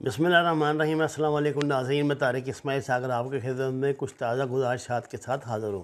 بسم اللہ الرحمن الرحیم۔ السلام علیکم ناظرین، میں طارق اسماعیل ساگر آپ کے خدمت میں کچھ تازہ گزارشات کے ساتھ حاضر ہوں۔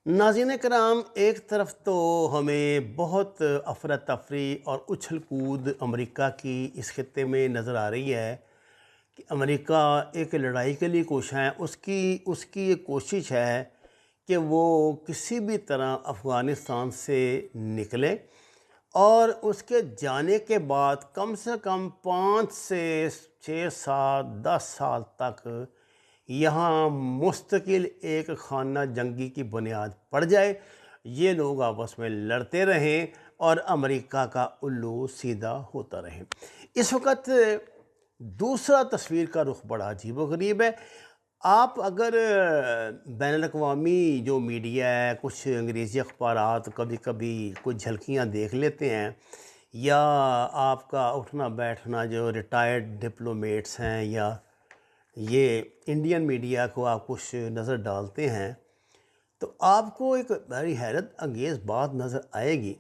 ناظرین کرام، ایک طرف تو ہمیں بہت افراتفری اور اچھل کود امریکہ کی اس خطے میں نظر آ رہی ہے کہ امریکہ ایک لڑائی کے لیے کوشاں ہے۔ اس کی یہ کوشش ہے کہ وہ کسی بھی طرح افغانستان سے نکلے اور اس کے جانے کے بعد کم سے کم 5 سے 6 7 10 سال تک یہاں مستقل ایک خانہ جنگی کی بنیاد پڑ جائے، یہ لوگ آپس میں لڑتے رہیں اور امریکہ کا الو سیدھا ہوتا رہے۔ اس وقت دوسرا تصویر کا رخ بڑا عجیب و غریب ہے۔ آپ اگر بین الاقوامی جو میڈیا ہے، کچھ انگریزی اخبارات کبھی کبھی کچھ جھلکیاں دیکھ لیتے ہیں، یا آپ کا اٹھنا بیٹھنا جو ریٹائرڈ ڈپلومیٹس ہیں، یا یہ انڈین میڈیا کو آپ کچھ نظر ڈالتے ہیں، تو آپ کو ایک بڑی حیرت انگیز بات نظر آئے گی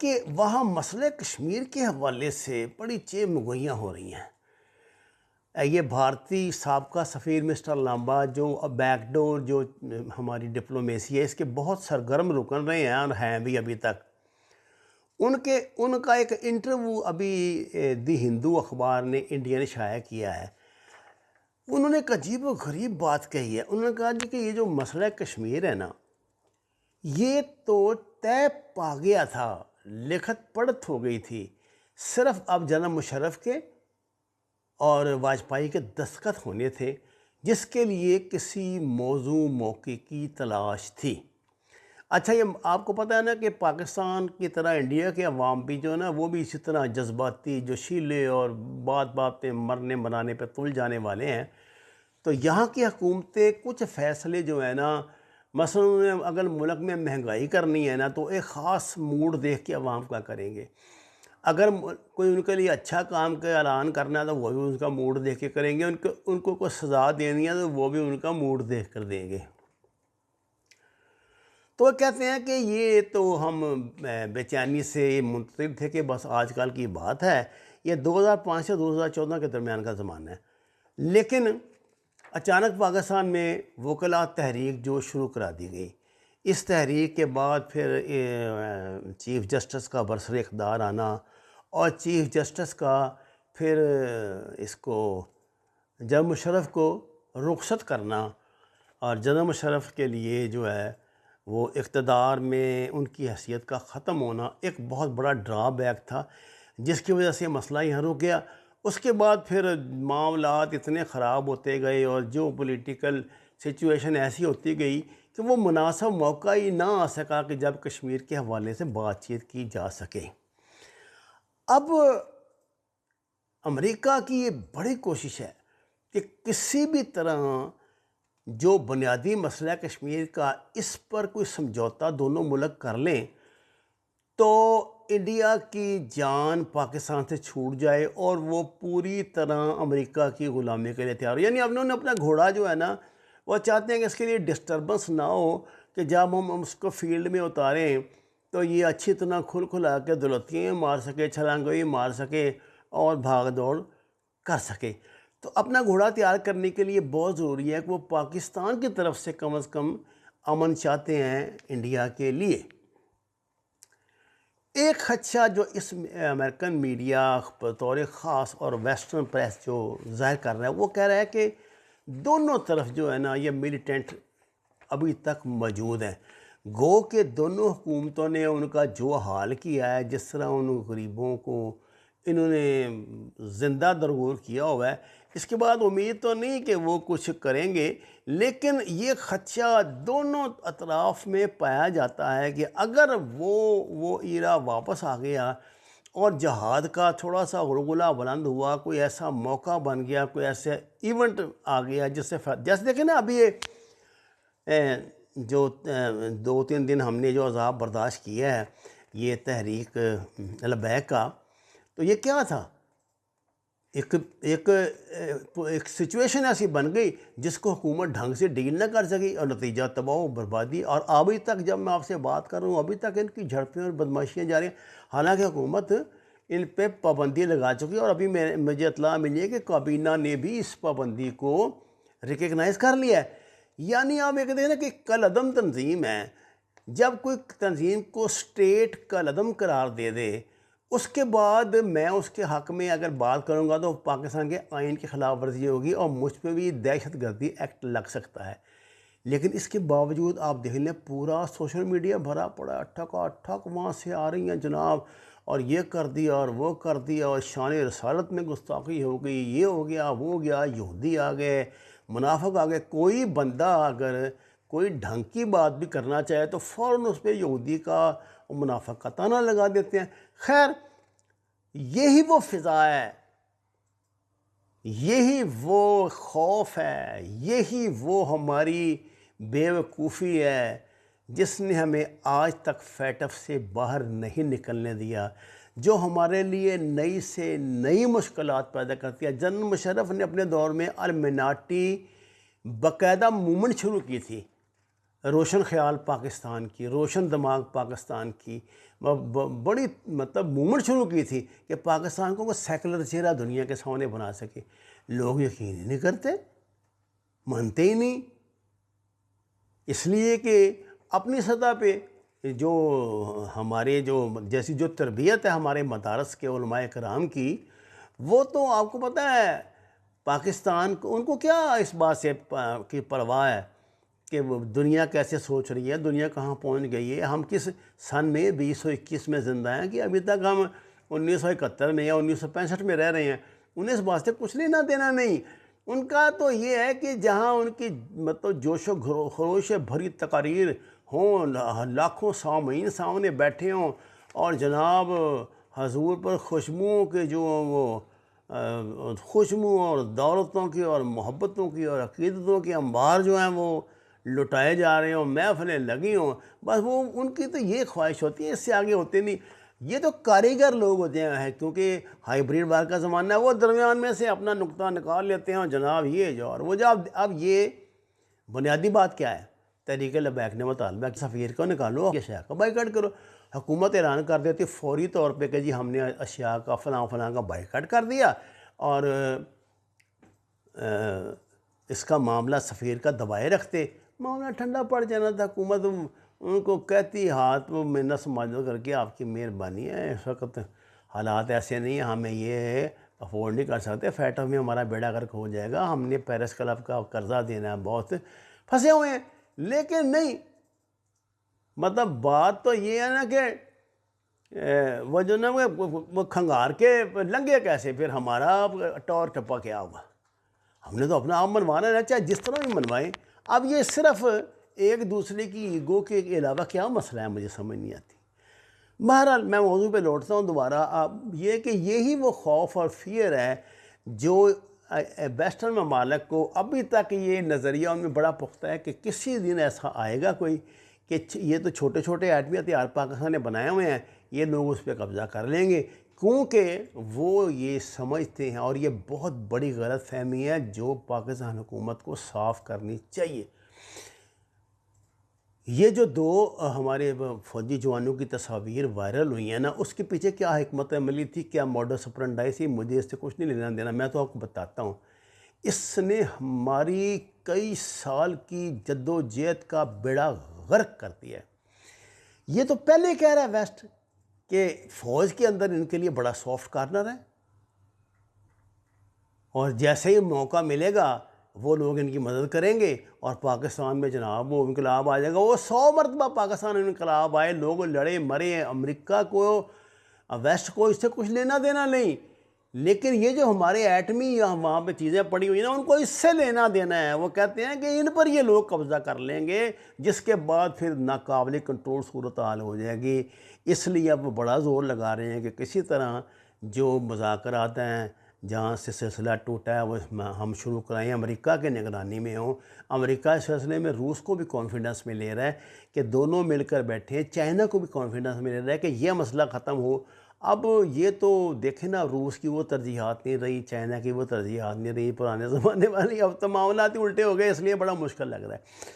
کہ وہاں مسئلہ کشمیر کے حوالے سے بڑی چیب مگوئیاں ہو رہی ہیں۔ یہ بھارتی سابقہ سفیر مسٹر لامبا جو بیک ڈور جو ہماری ڈپلومیسی ہے، اس کے بہت سرگرم رکن رہے ہیں اور ہیں بھی ابھی تک۔ ان کا ایک انٹرویو ابھی دی ہندو اخبار نے انڈیا نے شائع کیا ہے۔ انہوں نے ایک عجیب و غریب بات کہی ہے۔ انہوں نے کہا جی کہ یہ جو مسئلہ کشمیر ہے نا، یہ تو طے پا گیا تھا، لکھت پڑھت ہو گئی تھی، صرف اب جنرل مشرف کے اور واجپئی کے دستخط ہونے تھے، جس کے لیے کسی موضوع موقع کی تلاش تھی۔ اچھا، یہ آپ کو پتہ ہے نا کہ پاکستان کی طرح انڈیا کے عوام بھی جو ہے نا، وہ بھی اسی طرح جذباتی، جوشیلے اور بات بات پہ مرنے منانے پہ تل جانے والے ہیں۔ تو یہاں کی حکومتیں کچھ فیصلے جو ہیں نا، مثلا اگر ملک میں مہنگائی کرنی ہے نا، تو ایک خاص موڈ دیکھ کے عوام کا کریں گے۔ اگر کوئی ان کے لیے اچھا کام کا اعلان کرنا ہے تو وہ بھی ان کا موڈ دیکھ کے کریں گے، ان کو کوئی سزا دینی ہے تو وہ بھی ان کا موڈ دیکھ کر دیں گے۔ تو وہ کہتے ہیں کہ یہ تو ہم بے چینی سے منتظر تھے کہ بس آج کل کی بات ہے، یہ 2005 سے 2014 کے درمیان کا زمانہ ہے۔ لیکن اچانک پاکستان میں وکلاء تحریک جو شروع کرا دی گئی۔ اس تحریک کے بعد پھر چیف جسٹس کا برسر اقتدار آنا، اور چیف جسٹس کا پھر اس کو جنرل مشرف کو رخصت کرنا، اور جنرل مشرف کے لیے جو ہے وہ اقتدار میں ان کی حیثیت کا ختم ہونا ایک بہت بڑا ڈرا بیک تھا، جس کی وجہ سے مسئلہ یہاں رک گیا۔ اس کے بعد پھر معاملات اتنے خراب ہوتے گئے اور جو پولیٹیکل سچویشن ایسی ہوتی گئی کہ وہ مناسب موقع ہی نہ آ سکا کہ جب کشمیر کے حوالے سے بات چیت کی جا سکے۔ اب امریکہ کی یہ بڑی کوشش ہے کہ کسی بھی طرح جو بنیادی مسئلہ کشمیر کا، اس پر کوئی سمجھوتا دونوں ملک کر لیں تو انڈیا کی جان پاکستان سے چھوٹ جائے اور وہ پوری طرح امریکہ کی غلامی کے لیے تیار ہو۔ یعنی اب انہوں نے اپنا گھوڑا جو ہے نا، وہ چاہتے ہیں کہ اس کے لیے ڈسٹربنس نہ ہو، کہ جب ہم اس کو فیلڈ میں اتاریں تو یہ اچھی طرح کھلا کے دلتیاں مار سکے، چھلانگوئی مار سکے اور بھاگ دوڑ کر سکے۔ تو اپنا گھوڑا تیار کرنے کے لیے بہت ضروری ہے کہ وہ پاکستان کی طرف سے کم از کم امن چاہتے ہیں انڈیا کے لیے۔ ایک خدشہ جو اس امریکن میڈیا بطور خاص اور ویسٹرن پریس جو ظاہر کر رہا ہے، وہ کہہ رہا ہے کہ دونوں طرف جو ہے نا یہ ملیٹنٹ ابھی تک موجود ہیں۔ گو کہ دونوں حکومتوں نے ان کا جو حال کیا ہے، جس طرح ان غریبوں کو انہوں نے زندہ درگور کیا ہوا ہے، اس کے بعد امید تو نہیں کہ وہ کچھ کریں گے، لیکن یہ خدشہ دونوں اطراف میں پایا جاتا ہے کہ اگر وہ ایرا واپس آ گیا اور جہاد کا تھوڑا سا غلغلہ بلند ہوا، کوئی ایسا موقع بن گیا، کوئی ایسا ایونٹ آ گیا جیسے دیکھیں نا، ابھی یہ جو 2-3 دن ہم نے جو عذاب برداشت کیا ہے یہ تحریک لبیک کا، تو یہ کیا تھا؟ ایک سچویشن ایسی بن گئی جس کو حکومت ڈھنگ سے ڈیل نہ کر سکی، اور نتیجہ تباہ و بربادی۔ اور ابھی تک جب میں آپ سے بات کر رہا ہوں، ابھی تک ان کی جھڑپیں اور بدماشیاں جاری ہیں، حالانکہ حکومت ان پہ پابندی لگا چکی ہے، اور ابھی مجھے اطلاع ملی ہے کہ کابینہ نے بھی اس پابندی کو ریکگنائز کر لیا ہے۔ یعنی آپ یہ کہتے ہیں نا کہ کالعدم تنظیم ہے، جب کوئی تنظیم کو اسٹیٹ کالعدم قرار دے دے، اس کے بعد میں اس کے حق میں اگر بات کروں گا تو پاکستان کے آئین کی خلاف ورزی ہوگی اور مجھ پہ بھی دہشت گردی ایکٹ لگ سکتا ہے۔ لیکن اس کے باوجود آپ دیکھ لیں پورا سوشل میڈیا بھرا پڑا، ٹھکا ٹھک وہاں سے آ رہی ہیں جناب، اور یہ کر دیا اور وہ کر دیا، اور شان رسالت میں گستاخی ہو گئی، یہ ہو گیا وہ ہو گیا، یہودی آ گئے، منافق آ گئے۔ کوئی بندہ اگر کوئی ڈھنگ کی بات بھی کرنا چاہے تو فوراً اس پہ یہودی کا منافق کا تانا لگا دیتے ہیں۔ خیر، یہی وہ فضا ہے، یہی وہ خوف ہے، یہی وہ ہماری بے وقوفی ہے جس نے ہمیں آج تک فیٹف سے باہر نہیں نکلنے دیا، جو ہمارے لیے نئی سے نئی مشکلات پیدا کرتی ہے۔ جنرل مشرف نے اپنے دور میں المناٹی باقاعدہ مومنٹ شروع کی تھی، روشن خیال پاکستان کی، روشن دماغ پاکستان کی، بڑی مومنٹ شروع کی تھی کہ پاکستان کو وہ سیکولر چہرہ دنیا کے سامنے بنا سکے۔ لوگ یقین ہی نہیں کرتے، مانتے ہی نہیں، اس لیے کہ اپنی سطح پہ جو ہمارے جیسی جو تربیت ہے ہمارے مدارس کے علماء کرام کی، وہ تو آپ کو پتہ ہے پاکستان کو، ان کو کیا اس بات سے کی پرواہ ہے کہ وہ دنیا کیسے سوچ رہی ہے، دنیا کہاں پہنچ گئی ہے، ہم کس سن میں 2021 میں زندہ ہیں کہ ابھی تک ہم 1971 میں یا 1965 میں رہ رہے ہیں۔ انہیں اس بات سے کچھ لینا دینا نہیں۔ ان کا تو یہ ہے کہ جہاں ان کی جوش و خروش بھری تقاریر ہوں، لاکھوں سامعین سامنے بیٹھے ہوں، اور جناب حضور پر خوشبوؤں کے جو وہ خوشبو اور دولتوں کی اور محبتوں کی اور عقیدتوں کے انبار جو ہیں وہ لٹائے جا رہے ہوں، محفلیں لگی ہوں، بس وہ ان کی تو یہ خواہش ہوتی ہے، اس سے آگے ہوتے نہیں۔ یہ تو کاریگر لوگ ہوتے ہیں، کیونکہ ہائیبریڈ وار کا زمانہ ہے، وہ درمیان میں سے اپنا نقطہ نکال لیتے ہیں، جناب یہ جو اور وہ جب اب یہ بنیادی بات کیا ہے، تحریک لبیک نے مطالبہ کہ سفیر کو نکالو، اشیاء کا بائیکاٹ کرو۔ حکومت اعلان کر دیتی فوری طور پہ کہ جی ہم نے اشیاء کا فلاں فلاں کا بائیکاٹ کر دیا، اور اس کا معاملہ سفیر کا دبائے رکھتے، معاملہ ٹھنڈا پڑ جانا تھا۔ حکومت ان کو کہتی ہاتھ وہ منت سماجھ کر کے آپ کی مہربانی ہے، اس وقت حالات ایسے نہیں ہیں، ہمیں یہ افورڈ نہیں کر سکتے، فیٹف میں ہمارا بیڑا غرق ہو جائے گا، ہم نے پیرس کلب کا قرضہ دینا ہے، بہت پھنسے ہوئے ہیں۔ لیکن نہیں، بات تو یہ ہے نا کہ وہ جو نا وہ کھنگار کے لنگے کیسے، پھر ہمارا ٹور ٹپا کیا ہوگا؟ ہم نے تو اپنا آپ منوانا ہے، چاہے جس طرح بھی منوائیں۔ اب یہ صرف ایک دوسرے کی ایگو کے علاوہ کیا مسئلہ ہے، مجھے سمجھ نہیں آتی۔ بہرحال میں موضوع پہ لوٹتا ہوں دوبارہ، یہ کہ یہی وہ خوف اور فیئر ہے جو ویسٹرن ممالک کو ابھی تک یہ نظریہ ان میں بڑا پختہ ہے کہ کسی دن ایسا آئے گا کوئی کہ یہ تو چھوٹے چھوٹے ایٹمی ہتھیار پاکستان نے بنائے ہوئے ہیں، یہ لوگ اس پہ قبضہ کر لیں گے، کیونکہ وہ یہ سمجھتے ہیں، اور یہ بہت بڑی غلط فہمی ہے جو پاکستان حکومت کو صاف کرنی چاہیے۔ یہ جو دو ہمارے فوجی جوانوں کی تصاویر وائرل ہوئی ہیں نا، اس کے پیچھے کیا حکمت عملی تھی، کیا موڈس اپرنڈائی تھی، مجھے اس سے کچھ نہیں لینا دینا، میں تو آپ کو بتاتا ہوں۔ اس نے ہماری کئی سال کی جد و جہد کا بیڑا غرق کر دیا ہے۔ یہ تو پہلے کہہ رہا ہے ویسٹ کہ فوج کے اندر ان کے لیے بڑا سافٹ کارنر ہے، اور جیسے ہی موقع ملے گا وہ لوگ ان کی مدد کریں گے، اور پاکستان میں جناب وہ انقلاب آ جائے گا۔ وہ 100 مرتبہ پاکستان میں انقلاب آئے، لوگ لڑے مرے، امریکہ کو ویسٹ کو اس سے کچھ لینا دینا نہیں، لیکن یہ جو ہمارے ایٹمی یا وہاں پہ چیزیں پڑی ہوئی ہیں نا، ان کو اس سے لینا دینا ہے۔ وہ کہتے ہیں کہ ان پر یہ لوگ قبضہ کر لیں گے، جس کے بعد پھر ناقابل کنٹرول صورتحال ہو جائے گی۔ اس لیے اب وہ بڑا زور لگا رہے ہیں کہ کسی طرح جو مذاکرات ہیں جہاں سے سلسلہ ٹوٹا ہے وہ ہم شروع کرائیں، امریکہ کے نگرانی میں ہوں۔ امریکہ اس سلسلے میں روس کو بھی کانفیڈنس میں لے رہا ہے کہ دونوں مل کر بیٹھیں، چائنا کو بھی کانفیڈنس میں لے رہا ہے کہ یہ مسئلہ ختم ہو۔ اب یہ تو دیکھیں نا، روس کی وہ ترجیحات نہیں رہی، چائنا کی وہ ترجیحات نہیں رہی پرانے زمانے والی، اب تو معاملات ہی الٹے ہو گئے، اس لیے بڑا مشکل لگ رہا ہے۔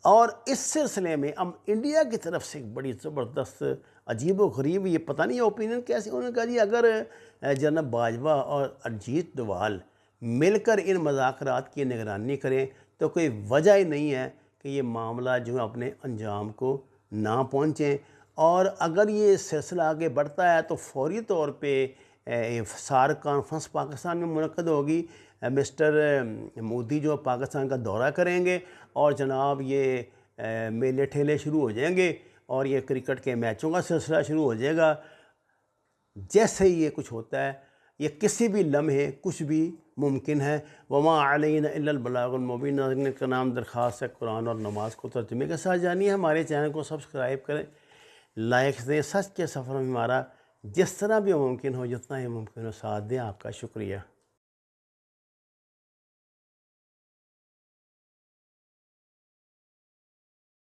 اور اس سلسلے میں اب انڈیا کی طرف سے ایک بڑی زبردست عجیب و غریب، یہ پتہ نہیں اوپینین کیسے، انہوں نے کہا جی اگر جناب باجوہ اور ارجیت ڈوال مل کر ان مذاکرات کی نگرانی کریں تو کوئی وجہ ہی نہیں ہے کہ یہ معاملہ جو ہے اپنے انجام کو نہ پہنچیں، اور اگر یہ سلسلہ آگے بڑھتا ہے تو فوری طور پہ سارک کانفرنس پاکستان میں منعقد ہوگی، مسٹر مودی جو پاکستان کا دورہ کریں گے، اور جناب یہ میلے ٹھیلے شروع ہو جائیں گے، اور یہ کرکٹ کے میچوں کا سلسلہ شروع ہو جائے گا۔ جیسے ہی یہ کچھ ہوتا ہے، یہ کسی بھی لمحے کچھ بھی ممکن ہے۔ وما علینا الا البلاغ المبین۔ ناظرین کرام، درخواست ہے قرآن اور نماز کو ترجمے کے ساتھ جانیے، ہمارے چینل کو سبسکرائب کریں، لائکس دیں، سچ کے سفر میں ہمارا جس طرح بھی ممکن ہو، جتنا ہی ممکن ہو ساتھ دیں۔ آپ کا شکریہ۔